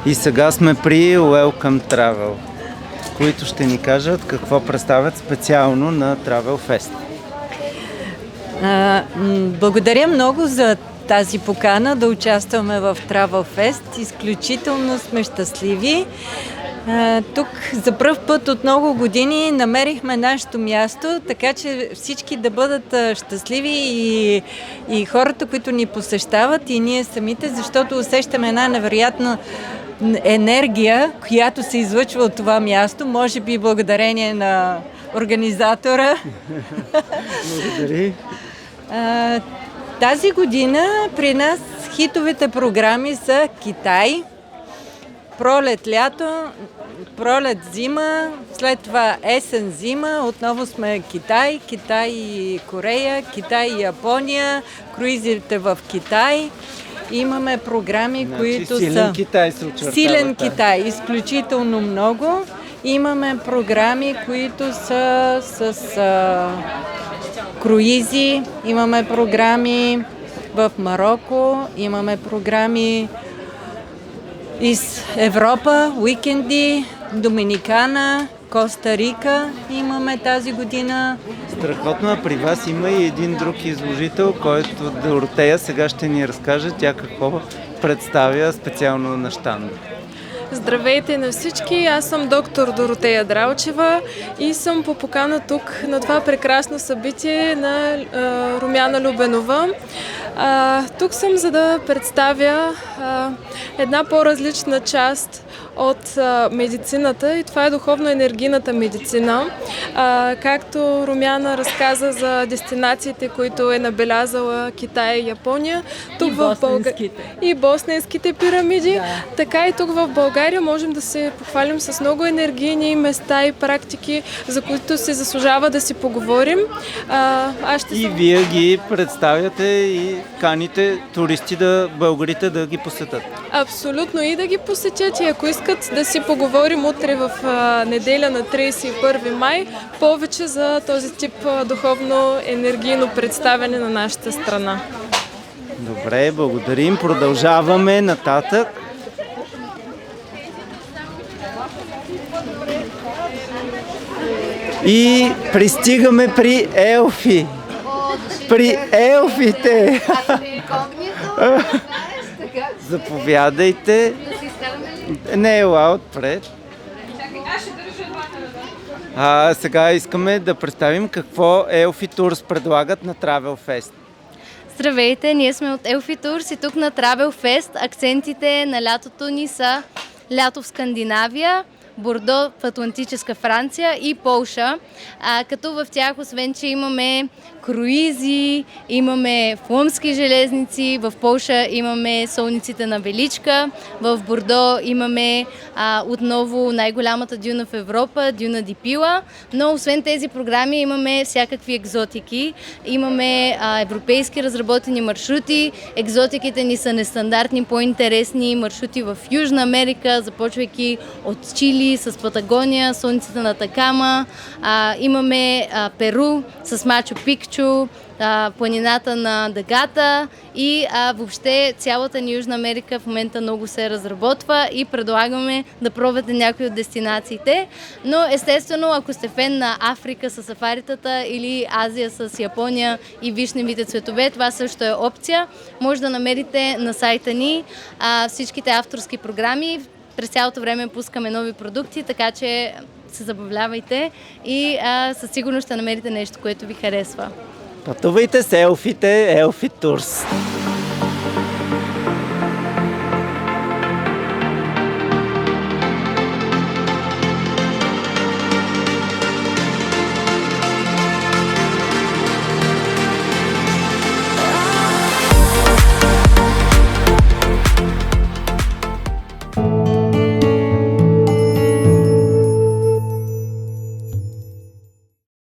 И сега сме при Welcome Travel, които ще ни кажат какво представят специално на Travel Fest. Благодаря много за тази покана да участваме в Travel Fest. Изключително сме щастливи. Тук за пръв път от много години намерихме нашето място, така че всички да бъдат щастливи и хората, които ни посещават, и ние самите, защото усещаме една невероятна енергия, която се излъчва от това място, може би благодарение на организатора. Благодаря. Тази година при нас хитовите програми са Китай, пролет-лято, пролет-зима, след това есен-зима, отново сме Китай, Китай и Корея, Китай и Япония, круизите в Китай. Имаме програми, които силен са... Китай се очертава. Силен Китай, изключително много. Имаме програми, които са с круизи, имаме програми в Мароко, имаме програми из Европа, уикенди, Доминикана, Коста Рика имаме тази година. Страхотно, а при вас има и един друг изложител, който Доротея сега ще ни разкаже тя какво представя специално на щанда. Здравейте на всички, аз съм доктор Доротея Дралчева и съм по покана тук на това прекрасно събитие на Румяна Любенова. Тук съм за да представя една по-различна част от медицината и това е духовно-енергийната медицина. Както Румяна разказа за дестинациите, които е набелязала Китай и Япония, тук в и босненските пирамиди, да. Така и тук в България можем да се похвалим с много енергийни места и практики, за които се заслужава да си поговорим. Вие ги представяте и каните туристи, българите да ги посетят. Абсолютно, и да ги посетят, и ако искат да си поговорим утре в неделя на 31 май повече за този тип духовно-енергийно представяне на нашата страна. Добре, благодарим. Продължаваме нататък. И пристигаме при елфи. При елфите! Заповядайте. Не, ела отпред. Сега искаме да представим какво Елфи Турс предлагат на Travel Fest. Здравейте, ние сме от Елфи Турс и тук на Travel Fest акцентите на лятото ни са лято в Скандинавия, Бордо в Атлантическа Франция и Полша, като в тях, освен че имаме круизи, имаме флъмски железници, в Полша имаме солниците на Величка, в Бордо имаме отново най-голямата дюна в Европа, дюна Ди Пила, но освен тези програми имаме всякакви екзотики, имаме европейски разработени маршрути, екзотиките ни са нестандартни, по-интересни маршрути в Южна Америка, започвайки от Чили с Патагония, солниците на Атакама, имаме Перу с Мачу Пикчу, планината на Дагата и въобще цялата ни Южна Америка в момента много се разработва и предлагаме да пробвате някои от дестинациите. Но естествено, ако сте фен на Африка с сафаритата или Азия с Япония и вишневите цветове, това също е опция. Може да намерите на сайта ни всичките авторски програми. През цялото време пускаме нови продукти, така че се забавлявайте и със сигурност ще намерите нещо, което ви харесва. Пътувайте с елфите, Елфи Турс.